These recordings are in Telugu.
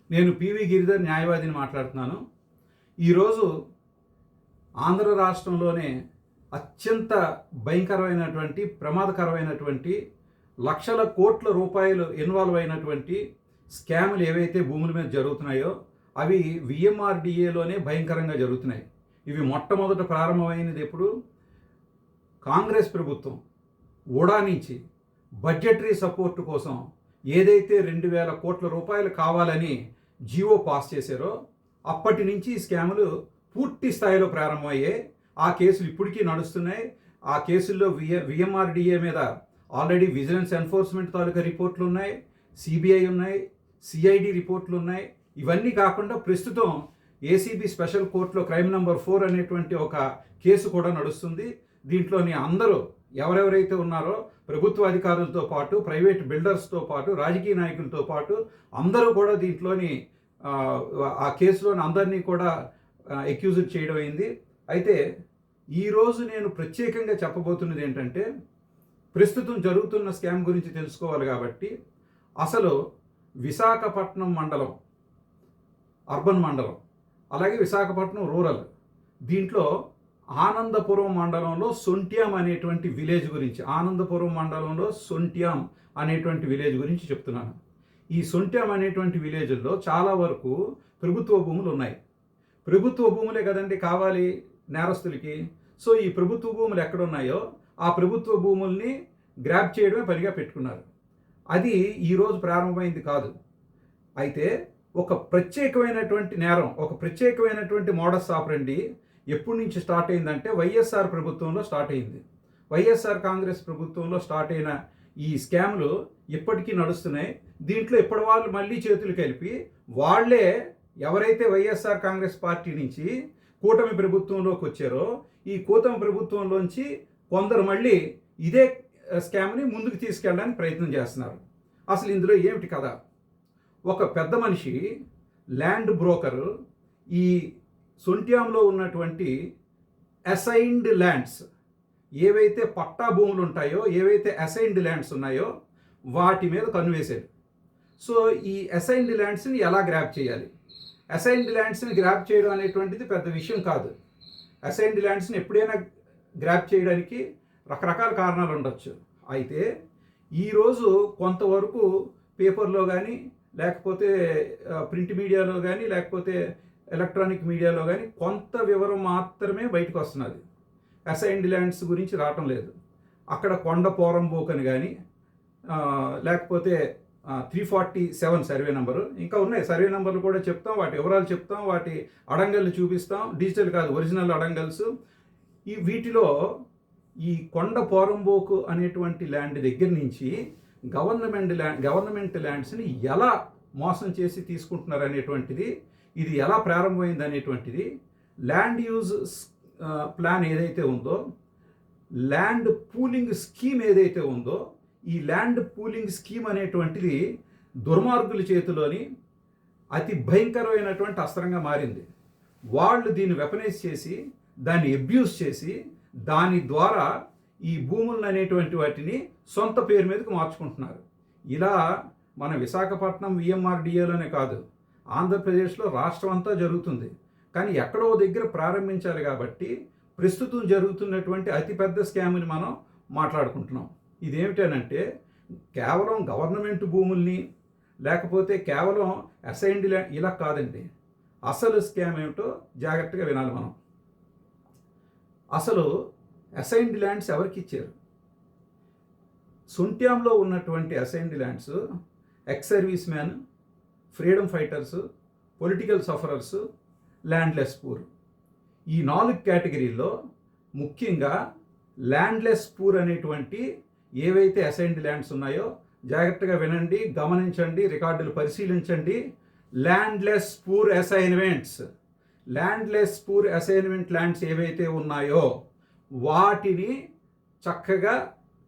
నేను పివి గిరిధర్ న్యాయవాదిని మాట్లాడుతున్నాను. ఈరోజు ఆంధ్ర రాష్ట్రంలోనే అత్యంత భయంకరమైనటువంటి ప్రమాదకరమైనటువంటి లక్షల కోట్ల రూపాయలు ఇన్వాల్వ్ అయినటువంటి స్కాములు ఏవైతే భూముల మీద జరుగుతున్నాయో అవి విఎంఆర్డిఏలోనే భయంకరంగా జరుగుతున్నాయి. ఇవి మొట్టమొదట ప్రారంభమైనది ఎప్పుడు? కాంగ్రెస్ ప్రభుత్వం ఓడా నుంచి బడ్జెటరీ సపోర్ట్ కోసం ఏదైతే 2,000 కోట్ల రూపాయలు కావాలని జీవో పాస్ చేశారో అప్పటి నుంచి ఈ స్కాములు పూర్తి స్థాయిలో ప్రారంభమయ్యాయి. ఆ కేసులు ఇప్పటికీ నడుస్తున్నాయి. ఆ కేసుల్లో విఎంఆర్డిఏ మీద ఆల్రెడీ విజిలెన్స్ ఎన్ఫోర్స్మెంట్ తాలూకా రిపోర్ట్లు ఉన్నాయి, సిబిఐ ఉన్నాయి, సిఐడి రిపోర్ట్లు ఉన్నాయి. ఇవన్నీ కాకుండా ప్రస్తుతం ఏసీబీ స్పెషల్ కోర్టులో క్రైమ్ నెంబర్ 4 అనేటువంటి ఒక కేసు కూడా నడుస్తుంది. దీంట్లోని అందరూ ఎవరెవరైతే ఉన్నారో ప్రభుత్వ అధికారులతో పాటు ప్రైవేట్ బిల్డర్స్తో పాటు రాజకీయ నాయకులతో పాటు అందరూ కూడా దీంట్లోని ఆ కేసులోని అందరినీ కూడా అక్యూజ్డ్ చేయడం అయింది. అయితే ఈరోజు నేను ప్రత్యేకంగా చెప్పబోతున్నది ఏంటంటే, ప్రస్తుతం జరుగుతున్న స్కామ్ గురించి తెలుసుకోవాలి కాబట్టి అసలు విశాఖపట్నం మండలం, అర్బన్ మండలం, అలాగే విశాఖపట్నం రూరల్, దీంట్లో ఆనందపురం మండలంలో సొంట్యాం అనేటువంటి విలేజ్ గురించి, ఆనందపురం మండలంలో సొంట్యాం అనేటువంటి విలేజ్ గురించి చెప్తున్నాను. ఈ సొంట్యాం అనేటువంటి విలేజ్లో చాలా వరకు ప్రభుత్వ భూములు ఉన్నాయి. ప్రభుత్వ భూములే కదండి కావాలి నేరస్తులకి. సో ఈ ప్రభుత్వ భూములు ఎక్కడున్నాయో ఆ ప్రభుత్వ భూముల్ని గ్రాబ్ చేయడమే పనిగా పెట్టుకున్నారు. అది ఈరోజు ప్రారంభమైంది కాదు. అయితే ఒక ప్రత్యేకమైనటువంటి నేరం, ఒక ప్రత్యేకమైనటువంటి మోడస్ ఆపరండి ఎప్పటి నుంచి స్టార్ట్ అయిందంటే వైఎస్ఆర్ ప్రభుత్వంలో స్టార్ట్ అయింది. వైఎస్ఆర్ కాంగ్రెస్ ప్రభుత్వంలో స్టార్ట్ అయిన ఈ స్కామ్లు ఇప్పటికీ నడుస్తున్నాయి. దీంట్లో ఇప్పటి వాళ్ళు మళ్ళీ చేతులు కలిపి వాళ్లే ఎవరైతే వైఎస్ఆర్ కాంగ్రెస్ పార్టీ నుంచి కూటమి ప్రభుత్వంలోకి వచ్చారో ఈ కూటమి ప్రభుత్వంలోంచి కొందరు మళ్ళీ ఇదే స్కామ్ని ముందుకు తీసుకెళ్ళడానికి ప్రయత్నం చేస్తున్నారు. అసలు ఇందులో ఏమిటి కదా? ఒక పెద్ద మనిషి ల్యాండ్ బ్రోకర్ ఈ సొంట్యాంలో ఉన్నటువంటి అసైన్డ్ ల్యాండ్స్, ఏవైతే పట్టా భూములు ఉంటాయో, ఏవైతే అసైన్డ్ ల్యాండ్స్ ఉన్నాయో వాటి మీద కన్నువేశాడు. సో ఈ అసైన్డ్ ల్యాండ్స్ని ఎలా గ్రాప్ చేయాలి? అసైన్డ్ ల్యాండ్స్ని గ్రాప్ చేయడం అనేటువంటిది పెద్ద విషయం కాదు. అసైన్డ్ ల్యాండ్స్ని ఎప్పుడైనా గ్రాప్ చేయడానికి రకరకాల కారణాలు ఉండొచ్చు. అయితే ఈరోజు కొంతవరకు పేపర్లో కానీ లేకపోతే ప్రింట్ మీడియాలో కానీ లేకపోతే ఎలక్ట్రానిక్ మీడియాలో కానీ కొంత వివరం మాత్రమే బయటకు వస్తున్నది. అసైన్డ్ ల్యాండ్స్ గురించి రావటం లేదు. అక్కడ కొండ పోరంబోక్ అని కానీ లేకపోతే 347 సర్వే నెంబరు, ఇంకా ఉన్నాయి సర్వే నెంబర్లు కూడా చెప్తాం, వాటి వివరాలు చెప్తాం, వాటి అడంగళ్ళు చూపిస్తాం. డిజిటల్ కాదు, ఒరిజినల్ అడంగల్స్. వీటిలో ఈ కొండ పోరంబోకు అనేటువంటి ల్యాండ్ దగ్గర నుంచి గవర్నమెంట్ ల్యాండ్స్ని ఎలా మోసం చేసి తీసుకుంటున్నారు అనేటువంటిది, ఇది ఎలా ప్రారంభమైంది అనేటువంటిది, ల్యాండ్ యూజ్ ప్లాన్ ఏదైతే ఉందో, ల్యాండ్ పూలింగ్ స్కీమ్ ఏదైతే ఉందో, ఈ ల్యాండ్ పూలింగ్ స్కీమ్ అనేటువంటిది దుర్మార్గుల చేతిలోని అతి భయంకరమైనటువంటి అస్త్రంగా మారింది. వాళ్ళు దీన్ని వెపనైజ్ చేసి దాన్ని అబ్యూస్ చేసి దాని ద్వారా ఈ భూములను అనేటువంటి వాటిని సొంత పేరు మీదకి మార్చుకుంటున్నారు. ఇలా మన విశాఖపట్నం విఎంఆర్డిఏలోనే కాదు, ఆంధ్రప్రదేశ్లో రాష్ట్రం అంతా జరుగుతుంది. కానీ ఎక్కడో దగ్గర ప్రారంభించాలి కాబట్టి ప్రస్తుతం జరుగుతున్నటువంటి అతిపెద్ద స్కామ్ని మనం మాట్లాడుకుంటున్నాం. ఇదేమిటనంటే కేవలం గవర్నమెంట్ భూముల్ని లేకపోతే కేవలం అసైన్డ్ ల్యాండ్ ఇలా కాదండి. అసలు స్కామ్ ఏమిటో జాగ్రత్తగా వినాలి మనం. అసలు అసైన్డ్ ల్యాండ్స్ ఎవరికి ఇచ్చారు? సొంట్యాంలో ఉన్నటువంటి assigned lands ex service man, freedom fighters, political sufferers, landless poor, ఈ 4 కేటగిరీల్లో ముఖ్యంగా ల్యాండ్లెస్ పూర్ అనేటువంటి ఏవైతే అసైన్డ్ ల్యాండ్స్ ఉన్నాయో జాగ్రత్తగా వినండి, గమనించండి, రికార్డులు పరిశీలించండి. Landless poor assignments, landless poor assignment lands ఏవైతే ఉన్నాయో వాటిని చక్కగా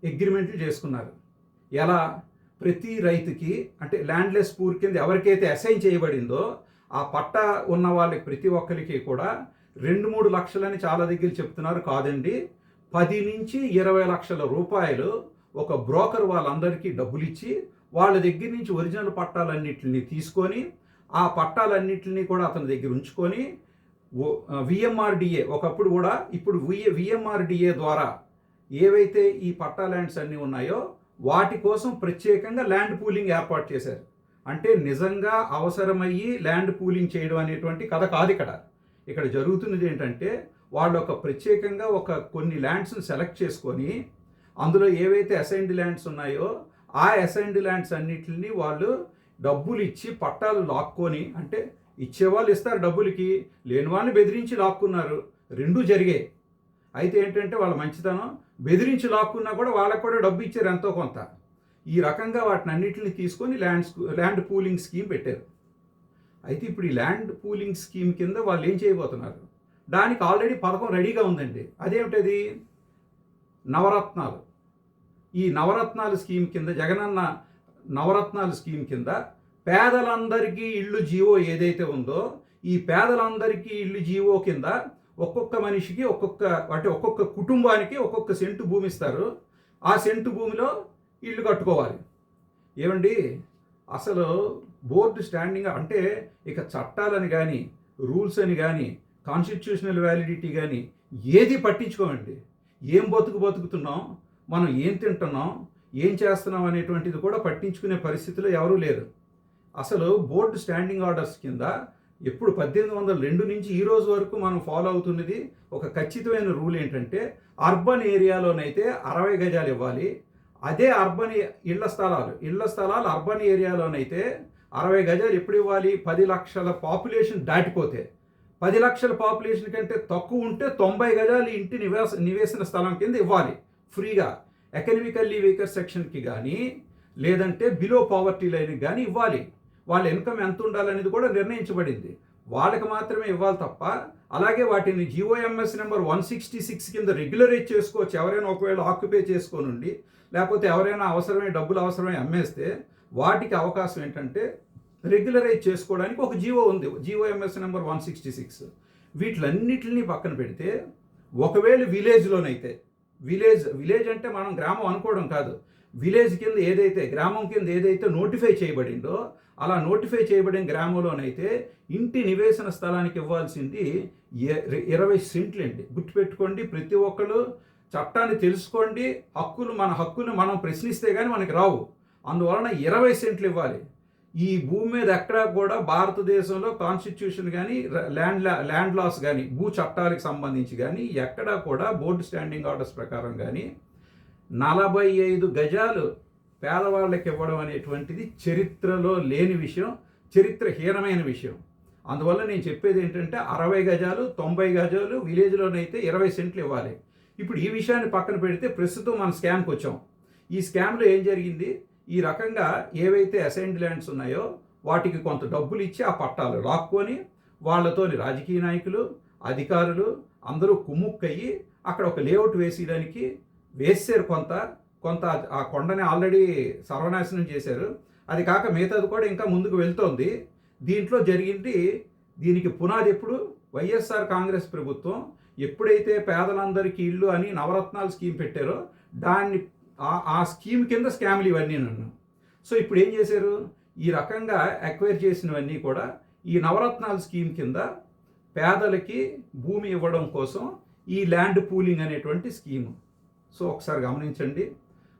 అగ్రిమెంట్లు చేసుకున్నారు. ఎలా? ప్రతి రైతుకి, అంటే ల్యాండ్లెస్ పూర్ కింద ఎవరికైతే అసైన్ చేయబడిందో ఆ పట్టా ఉన్న వాళ్ళకి ప్రతి ఒక్కరికి కూడా 2-3 లక్షలని చాలా దగ్గర చెప్తున్నారు. కాదండి, 10 నుంచి 20 లక్షల రూపాయలు ఒక బ్రోకర్ వాళ్ళందరికీ డబ్బులు ఇచ్చి వాళ్ళ దగ్గర నుంచి ఒరిజినల్ పట్టాలన్నింటినీ తీసుకొని ఆ పట్టాలన్నింటినీ కూడా అతని దగ్గర ఉంచుకొని విఎంఆర్డిఏ ఒకప్పుడు కూడా ఇప్పుడు విఎంఆర్డిఏ ద్వారా ఏవైతే ఈ పట్టా ల్యాండ్స్ అన్నీ ఉన్నాయో వాటి కోసం ప్రత్యేకంగా ల్యాండ్ పూలింగ్ ఏర్పాటు చేశారు. అంటే నిజంగా అవసరమయ్యి ల్యాండ్ పూలింగ్ చేయడం అనేటువంటి కథ కాదు. ఇక్కడ జరుగుతున్నది ఏంటంటే వాళ్ళు ప్రత్యేకంగా కొన్ని ల్యాండ్స్ని సెలెక్ట్ చేసుకొని అందులో ఏవైతే అసైన్డ్ ల్యాండ్స్ ఉన్నాయో ఆ అసైన్డ్ ల్యాండ్స్ అన్నిటిని వాళ్ళు డబ్బులు ఇచ్చి పట్టాలు లాక్కొని, అంటే ఇచ్చేవాళ్ళు ఇస్తారు డబ్బులకి, లేని వాళ్ళని బెదిరించి లాక్కున్నారు. రెండూ జరిగాయి. అయితే ఏంటంటే వాళ్ళ మంచితనం, బెదిరించి లాక్కున్నా కూడా వాళ్ళకు కూడా డబ్బు ఇచ్చారు ఎంతో కొంత. ఈ రకంగా వాటిని అన్నింటిని తీసుకొని ల్యాండ్ పూలింగ్ స్కీమ్ పెట్టారు. అయితే ఇప్పుడు ఈ ల్యాండ్ పూలింగ్ స్కీమ్ కింద వాళ్ళు ఏం చేయబోతున్నారు, దానికి ఆల్రెడీ పథకం రెడీగా ఉందండి. అదేమిటది? నవరత్నాలు. ఈ నవరత్నాల స్కీమ్ కింద, జగనన్న నవరత్నాల స్కీమ్ కింద పేదలందరికీ ఇళ్ళు జీవో ఏదైతే ఉందో ఈ పేదలందరికీ ఇళ్ళు జీవో కింద ఒక్కొక్క మనిషికి ఒక్కొక్క కుటుంబానికి ఒక్కొక్క సెంటు భూమి ఇస్తారు. ఆ సెంటు భూమిలో ఇల్లు కట్టుకోవాలి. ఏమండి, అసలు బోర్డు స్టాండింగ్ అంటే ఇక చట్టాలని కానీ రూల్స్ అని కానీ కాన్స్టిట్యూషనల్ వ్యాలిడిటీ కానీ ఏది పట్టించుకోమండి. ఏం బతుకుతున్నాం, మనం ఏం తింటున్నాం, ఏం చేస్తున్నాం అనేటువంటిది కూడా పట్టించుకునే పరిస్థితిలో ఎవరూ లేరు. అసలు బోర్డు స్టాండింగ్ ఆర్డర్స్ కింద ఎప్పుడు 1802 నుంచి ఈ రోజు వరకు మనం ఫాలో అవుతున్నది ఒక ఖచ్చితమైన రూల్ ఏంటంటే అర్బన్ ఏరియాలోనైతే 60 గజాలు ఇవ్వాలి. అదే అర్బన్ ఇళ్ల స్థలాలు అర్బన్ ఏరియాలోనైతే 60 గజాలు ఎప్పుడు ఇవ్వాలి? 10 లక్షల పాపులేషన్ దాటిపోతే. 10 లక్షల పాపులేషన్ కంటే తక్కువ ఉంటే 90 గజాలు ఇంటి నివేశన స్థలం కింద ఇవ్వాలి ఫ్రీగా. ఎకనామికల్లీ వీకర్ సెక్షన్కి కానీ లేదంటే బిలో పావర్టీ లైన్కి కానీ ఇవ్వాలి. వాళ్ళ ఇన్కమ్ ఎంత ఉండాలనేది కూడా నిర్ణయించబడింది. వాళ్ళకి మాత్రమే ఇవ్వాలి తప్ప, అలాగే వాటిని జిఓఎంఎస్ నెంబర్ 166 కింద రెగ్యులరైజ్ చేసుకోవచ్చు. ఎవరైనా ఒకవేళ ఆక్యుపై చేసుకోనుండి, లేకపోతే ఎవరైనా డబ్బులు అవసరమై అమ్మేస్తే వాటికి అవకాశం ఏంటంటే రెగ్యులరైజ్ చేసుకోవడానికి ఒక జీవో ఉంది, జిఓఎంఎస్ నెంబర్ 166. వీటిలన్నిటిని పక్కన పెడితే ఒకవేళ విలేజ్లోనైతే, విలేజ్ అంటే మనం గ్రామం అనుకోవడం కాదు, విలేజ్ కింద ఏదైతే గ్రామం కింద ఏదైతే నోటిఫై చేయబడిందో అలా నోటిఫై చేయబడిన గ్రామంలోనైతే ఇంటి నివేశన స్థలానికి ఇవ్వాల్సింది 20 సెంట్లు అండి. గుర్తుపెట్టుకోండి, ప్రతి ఒక్కరు చట్టాన్ని తెలుసుకోండి. మన హక్కులు మనం ప్రశ్నిస్తే కానీ మనకి రావు. అందువలన 20 సెంట్లు ఇవ్వాలి. ఈ భూమి మీద ఎక్కడా కూడా భారతదేశంలో కాన్స్టిట్యూషన్ కానీ ల్యాండ్ లాస్ కానీ భూ చట్టాలకు సంబంధించి కానీ ఎక్కడా కూడా బోర్డు స్టాండింగ్ ఆర్డర్స్ ప్రకారం కానీ 45 గజాలు పేదవాళ్ళకి ఇవ్వడం అనేటువంటిది చరిత్రలో లేని విషయం, చరిత్రహీనమైన విషయం. అందువల్ల నేను చెప్పేది ఏంటంటే 60 గజాలు 90 గజాలు విలేజ్లోనైతే 20 సెంట్లు ఇవ్వాలి. ఇప్పుడు ఈ విషయాన్ని పక్కన పెడితే ప్రస్తుతం మన స్కామ్కి వచ్చాం. ఈ స్కామ్లో ఏం జరిగింది? ఈ రకంగా ఏవైతే అసైన్డ్ ల్యాండ్స్ ఉన్నాయో వాటికి కొంత డబ్బులు ఇచ్చి ఆ పట్టాలు లాక్కొని వాళ్ళతోని రాజకీయ నాయకులు, అధికారులు అందరూ కుమ్ముక్కయ్యి అక్కడ ఒక లేఅవుట్ వేసారు. కొంత ఆ కొండని ఆల్రెడీ సర్వనాశనం చేశారు. అది కాక మిగతాది కూడా ఇంకా ముందుకు వెళ్తోంది. దీంట్లో జరిగింది, దీనికి పునాది ఎప్పుడు? వైఎస్ఆర్ కాంగ్రెస్ ప్రభుత్వం ఎప్పుడైతే పేదలందరికీ ఇళ్ళు అని నవరత్నాల స్కీమ్ పెట్టారో ఆ స్కీమ్ కింద స్కామ్లు ఇవన్నీ నన్ను. సో ఇప్పుడు ఏం చేశారు? ఈ రకంగా అక్వైర్ చేసినవన్నీ కూడా ఈ నవరత్నాల స్కీమ్ కింద పేదలకి భూమి ఇవ్వడం కోసం ఈ ల్యాండ్ పూలింగ్ అనేటువంటి స్కీము. సో ఒకసారి గమనించండి,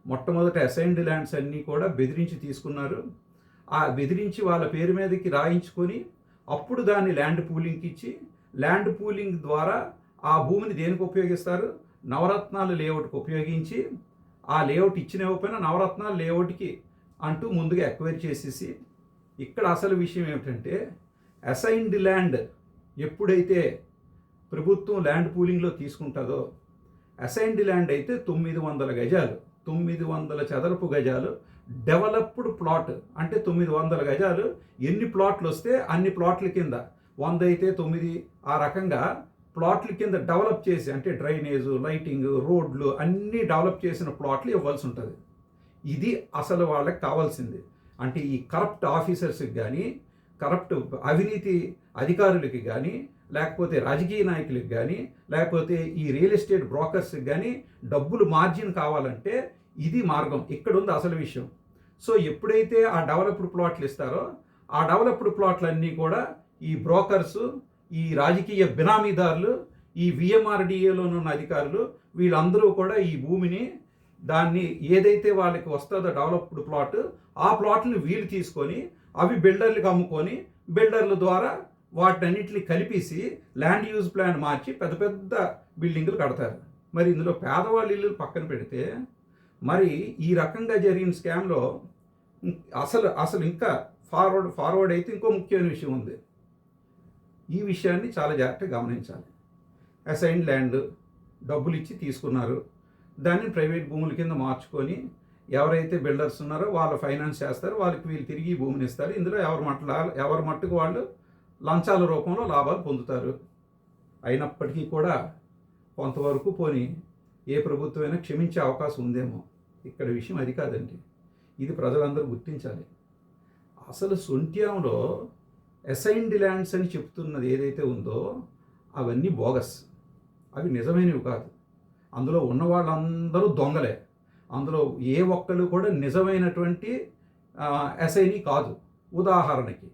మొట్టమొదట అసైన్డ్ ల్యాండ్స్ అన్నీ కూడా బెదిరించి తీసుకున్నారు. ఆ బెదిరించి వాళ్ళ పేరు మీదకి రాయించుకొని అప్పుడు దాన్ని ల్యాండ్ పూలింగ్కి ఇచ్చి, ల్యాండ్ పూలింగ్ ద్వారా ఆ భూమిని దేనికి ఉపయోగిస్తారు? నవరత్నాలు లేఅవుట్కి ఉపయోగించి, ఆ లేఅవుట్ ఇచ్చిన ఇవ్వకపోయినా నవరత్నాలు లేఅవుట్కి అంటూ ముందుగా ఎక్వైర్ చేసేసి, ఇక్కడ అసలు విషయం ఏమిటంటే అసైన్డ్ ల్యాండ్ ఎప్పుడైతే ప్రభుత్వం ల్యాండ్ పూలింగ్లో తీసుకుంటుందో, అసైన్డ్ ల్యాండ్ అయితే 900 గజాలు, 900 చదరపు గజాలు డెవలప్డ్ ప్లాట్. అంటే 900 గజాలు ఎన్ని ప్లాట్లు వస్తే అన్ని ప్లాట్ల కింద, 100 అయితే 9, ఆ రకంగా ప్లాట్ల కింద డెవలప్ చేసి, అంటే డ్రైనేజు, లైటింగ్, రోడ్లు అన్నీ డెవలప్ చేసిన ప్లాట్లు ఇవ్వాల్సి ఉంటుంది. ఇది అసలు వాళ్ళకి కావాల్సింది. అంటే ఈ కరప్ట్ ఆఫీసర్స్కి కానీ, కరప్ట్ అవినీతి అధికారులకి కానీ, లేకపోతే రాజకీయ నాయకులకు కానీ, లేకపోతే ఈ రియల్ ఎస్టేట్ బ్రోకర్స్కి కానీ డబ్బులు మార్జిన్ కావాలంటే ఇది మార్గం. ఇక్కడ ఉంది అసలు విషయం. సో ఎప్పుడైతే ఆ డెవలప్డ్ ప్లాట్లు ఇస్తారో ఆ డెవలప్డ్ ప్లాట్లన్నీ కూడా ఈ బ్రోకర్సు, ఈ రాజకీయ బినామీదారులు, ఈ విఎంఆర్డిఏలోనున్న అధికారులు వీళ్ళందరూ కూడా ఈ భూమిని దాన్ని ఏదైతే వాళ్ళకి వస్తుందో డెవలప్డ్ ప్లాట్, ఆ ప్లాట్ని వీళ్ళు తీసుకొని అవి బిల్డర్లకు అమ్ముకొని బిల్డర్ల ద్వారా వాటన్నిటిని కలిపేసి ల్యాండ్ యూజ్ ప్లాన్ మార్చి పెద్ద పెద్ద బిల్డింగులు కడతారు. మరి ఇందులో పేదవాళ్ళ ఇల్లు పక్కన పెడితే మరి ఈ రకంగా జరిగిన స్కామ్లో అసలు ఇంకా ఫార్వర్డ్ అయితే ఇంకో ముఖ్యమైన విషయం ఉంది. ఈ విషయాన్ని చాలా జాగ్రత్తగా గమనించాలి. అసైన్డ్ ల్యాండ్ డబ్బులు ఇచ్చి తీసుకున్నారు, దాన్ని ప్రైవేట్ భూముల కింద మార్చుకొని ఎవరైతే బిల్డర్స్ ఉన్నారో వాళ్ళు ఫైనాన్స్ చేస్తారు, వాళ్ళకి వీళ్ళు తిరిగి భూమిని ఇస్తారు. ఇందులో ఎవరి మట్టుకు వాళ్ళు లంచాల రూపంలో లాభాలు పొందుతారు. అయినప్పటికీ కూడా కొంతవరకు పోని ఏ ప్రభుత్వమైనా క్షమించే అవకాశం ఉందేమో. ఇక్కడ విషయం అది కాదండి, ఇది ప్రజలందరూ గుర్తించాలి. అసలు సొంట్యాంలో అసైన్డ్ ల్యాండ్స్ అని చెప్తున్నది ఏదైతే ఉందో అవన్నీ బోగస్, అవి నిజమైనవి కాదు. అందులో ఉన్న వాళ్ళందరూ దొంగలే. అందులో ఏ ఒక్కరు కూడా నిజమైనటువంటి అసైనీ కాదు. ఉదాహరణకి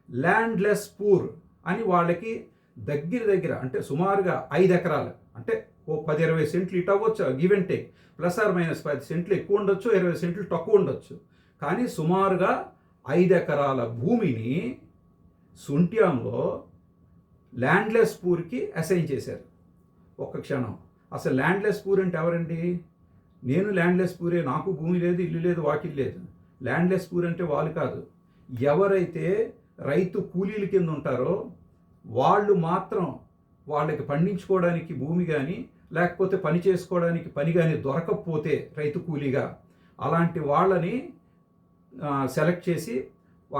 ల్యాండ్లెస్ పూర్ అని వాళ్ళకి దగ్గర అంటే సుమారుగా 5 ఎకరాలు, అంటే ఓ 10-20 సెంట్లు ఇటు అవ్వచ్చు, give and take, plus or minus 10 సెంట్లు ఎక్కువ ఉండొచ్చు, 20 సెంట్లు తక్కువ ఉండొచ్చు. కానీ సుమారుగా 5 ఎకరాల భూమిని సుంట్యాంలో ల్యాండ్లెస్ పూర్కి అసైన్ చేశారు. ఒక్క క్షణం, అసలు ల్యాండ్లెస్ పూర్ అంటే ఎవరండి? నేను ల్యాండ్లెస్ పూరే, నాకు భూమి లేదు, ఇల్లు లేదు, వాకిల్ లేదు. ల్యాండ్లెస్ పూర్ అంటే వాళ్ళు కాదు. ఎవరైతే రైతు కూలీల కింద ఉంటారో వాళ్ళు మాత్రం వాళ్ళకి పండించుకోవడానికి భూమి కానీ లేకపోతే పని చేసుకోవడానికి పని కానీ దొరకకపోతే రైతు కూలీగా అలాంటి వాళ్ళని సెలెక్ట్ చేసి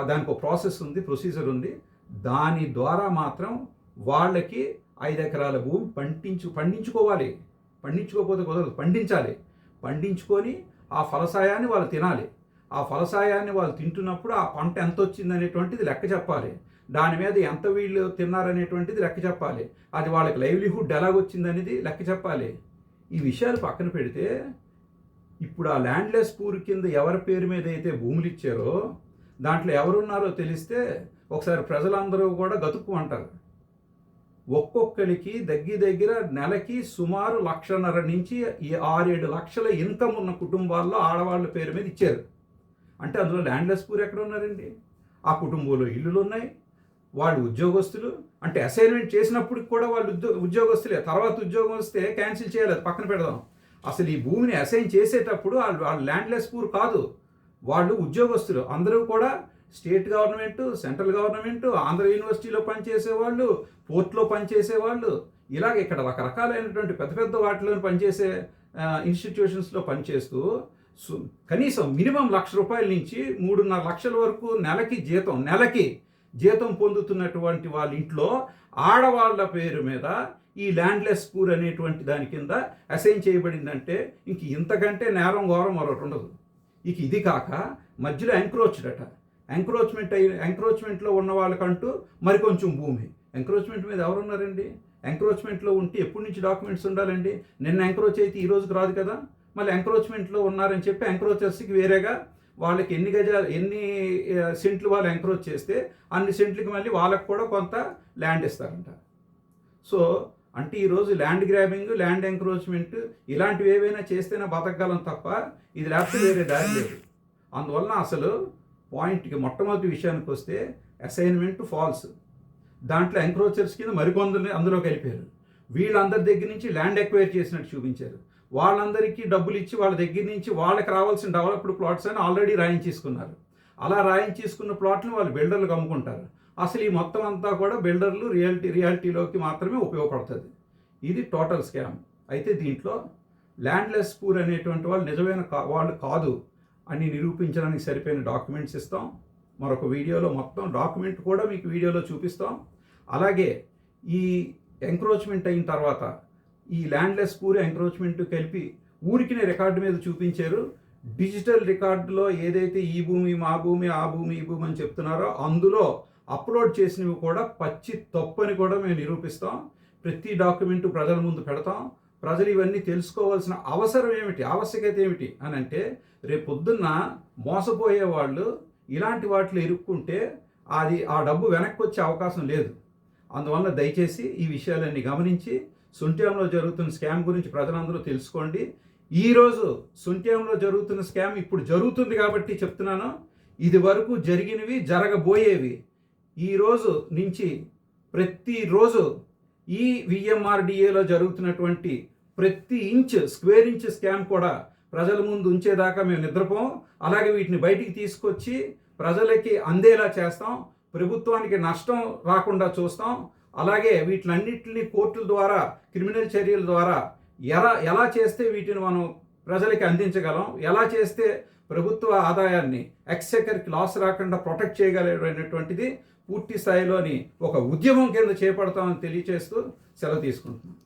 దానికి ఒక ప్రాసెస్ ఉంది, ప్రొసీజర్ ఉంది. దాని ద్వారా మాత్రం వాళ్ళకి 5 ఎకరాల భూమి పండించుకోవాలి. పండించుకోకపోతే కుదరదు, పండించాలి. పండించుకొని ఆ ఫలసాయాన్ని వాళ్ళు తినాలి. ఆ ఫలసాయాన్ని వాళ్ళు తింటున్నప్పుడు ఆ పంట ఎంత వచ్చింది అనేటువంటిది లెక్క చెప్పాలి. దాని మీద ఎంత వీళ్ళు తిన్నారనేటువంటిది లెక్క చెప్పాలి. అది వాళ్ళకి లైవ్లీహుడ్ ఎలాగొచ్చింది అనేది లెక్క చెప్పాలి. ఈ విషయాలు పక్కన పెడితే ఇప్పుడు ఆ ల్యాండ్లెస్ పూర్ కింద ఎవరి పేరు మీద అయితే భూములు ఇచ్చారో దాంట్లో ఎవరున్నారో తెలిస్తే ఒకసారి ప్రజలందరూ కూడా గతుక్కు అంటారు. ఒక్కొక్కరికి దగ్గర నెలకి సుమారు 1.5 నుంచి 6-7 లక్షల ఇన్కమ్ ఉన్న కుటుంబాల్లో ఆడవాళ్ళ పేరు మీద ఇచ్చారు. అంటే అందులో ల్యాండ్లెస్ పూర్ ఎక్కడ ఉన్నారండి? ఆ కుటుంబంలో ఇల్లులు ఉన్నాయి, వాళ్ళు ఉద్యోగస్తులు. అంటే అసైన్మెంట్ చేసినప్పుడు కూడా వాళ్ళు ఉద్యోగస్తులే. తర్వాత ఉద్యోగం వస్తే క్యాన్సిల్ చేయాలి, అది పక్కన పెడదాం. అసలు ఈ భూమిని అసైన్ చేసేటప్పుడు వాళ్ళు ల్యాండ్లెస్ పూర్ కాదు, వాళ్ళు ఉద్యోగస్తులు. అందరూ కూడా state government, central government, Andhra యూనివర్సిటీలో పనిచేసేవాళ్ళు, పోర్ట్లో పనిచేసేవాళ్ళు, ఇలాగ ఇక్కడ రకరకాలైనటువంటి పెద్ద వాటిలో పనిచేసే ఇన్స్టిట్యూషన్స్లో పనిచేస్తూ కనీసం మినిమం ₹1,00,000 నుంచి 3.5 లక్షల వరకు నెలకి జీతం పొందుతున్నటువంటి వాళ్ళ ఇంట్లో ఆడవాళ్ళ పేరు మీద ఈ ల్యాండ్లెస్ పూర్ అనేటువంటి దాని కింద అసైన్ చేయబడిందంటే ఇంక ఇంతకంటే నేరం ఘోరం మరొకటి ఉండదు. ఇక ఇది కాక మధ్యలో ఎంక్రోచ్మెంట్లో ఉన్న వాళ్ళకంటూ మరికొంచెం భూమి. ఎంక్రోచ్మెంట్ మీద ఎవరున్నారండి? ఎంక్రోచ్మెంట్లో ఉంటే ఎప్పటి నుంచి డాక్యుమెంట్స్ ఉండాలండి? నిన్న ఎంక్రోచ్ అయితే ఈ రోజుకి రాదు కదా. మళ్ళీ ఎంక్రోచ్మెంట్లో ఉన్నారని చెప్పి ఎంక్రోచర్స్కి వేరేగా వాళ్ళకి ఎన్ని సెంట్లు వాళ్ళు ఎంక్రోచ్ చేస్తే అన్ని సెంట్లకి మళ్ళీ వాళ్ళకి కూడా కొంత ల్యాండ్ ఇస్తారంట. సో అంటే ఈరోజు ల్యాండ్ గ్రాబింగ్, ల్యాండ్ ఎంక్రోచ్మెంట్ ఇలాంటివి ఏవైనా చేస్తేనే బతకగలం తప్ప ఇది లేకపోతే వేరే దారి లేదు. అందువలన అసలు పాయింట్కి మొట్టమొదటి విషయానికి వస్తే అసైన్మెంట్ ఫాల్స్. దాంట్లో ఎంక్రోచర్స్ కింద మరికొందరిని అందులో కలిపారు. వీళ్ళందరి దగ్గర నుంచి ల్యాండ్ ఎక్వైర్ చేసినట్టు చూపించారు. వాళ్ళందరికీ డబ్బులు ఇచ్చి వాళ్ళ దగ్గర నుంచి వాళ్ళకి రావాల్సిన డెవలప్డ్ ప్లాట్స్ అని ఆల్రెడీ రాయించేసుకున్నారు. అలా రాయించేసుకున్న ప్లాట్లను వాళ్ళు బిల్డర్లకు అమ్ముకుంటారు. అసలు ఈ మొత్తం అంతా కూడా బిల్డర్లు రియాలిటీలోకి మాత్రమే ఉపయోగపడుతుంది. ఇది టోటల్ స్కామ్. అయితే దీంట్లో ల్యాండ్లెస్ పూర్ అనేటువంటి వాళ్ళు నిజమైన వాళ్ళు కాదు అని నిరూపించడానికి సరిపోయిన డాక్యుమెంట్స్ ఇస్తాం. మరొక వీడియోలో మొత్తం డాక్యుమెంట్ కూడా మీకు వీడియోలో చూపిస్తాం. అలాగే ఈ ఎంక్రోచ్మెంట్ అయిన తర్వాత ఈ ల్యాండ్లెస్ పూర్ ఎంక్రోచ్మెంట్ కలిపి ఊరికినే రికార్డు మీద చూపించారు. డిజిటల్ రికార్డులో ఏదైతే ఈ భూమి మా భూమి, ఆ భూమి ఈ భూమి అని చెప్తున్నారో అందులో అప్లోడ్ చేసినవి కూడా పచ్చి తప్పని కూడా మేము నిరూపిస్తాం. ప్రతి డాక్యుమెంటు ప్రజల ముందు పెడతాం. ప్రజలు ఇవన్నీ తెలుసుకోవాల్సిన ఆవశ్యకత ఏమిటి అని అంటే రేపు పొద్దున్న మోసపోయే వాళ్ళు ఇలాంటి వాటిలో ఇరుక్కుంటే ఆ డబ్బు వెనక్కి వచ్చే అవకాశం లేదు. అందువల్ల దయచేసి ఈ విషయాలన్నీ గమనించి సుంట్యంలో జరుగుతున్న స్కామ్ గురించి ప్రజలందరూ తెలుసుకోండి. ఈరోజు సుంట్యంలో జరుగుతున్న స్కామ్ ఇప్పుడు జరుగుతుంది కాబట్టి చెప్తున్నాను. ఇది వరకు జరిగినవి, జరగబోయేవి ఈరోజు నుంచి ప్రతిరోజు ఈ విఎంఆర్డిఏలో జరుగుతున్నటువంటి ప్రతి స్క్వేర్ ఇంచ్ స్కామ్ కూడా ప్రజల ముందు ఉంచేదాకా మేము నిద్రపోం. అలాగే వీటిని బయటికి తీసుకొచ్చి ప్రజలకి అందేలా చేస్తాం. ప్రభుత్వానికి నష్టం రాకుండా చూస్తాం. అలాగే వీటిలన్నింటినీ కోర్టుల ద్వారా, క్రిమినల్ చర్యల ద్వారా ఎలా చేస్తే వీటిని మనం ప్రజలకి అందించగలం, ఎలా చేస్తే ప్రభుత్వ ఆదాయాన్ని ఎక్స్చెకర్కి లాస్ రాకుండా ప్రొటెక్ట్ చేయగలిగినటువంటిది పూర్తి స్థాయిలోని ఒక ఉద్యమం కింద చేపడతామని తెలియచేస్తూ సెలవు తీసుకుంటున్నాం.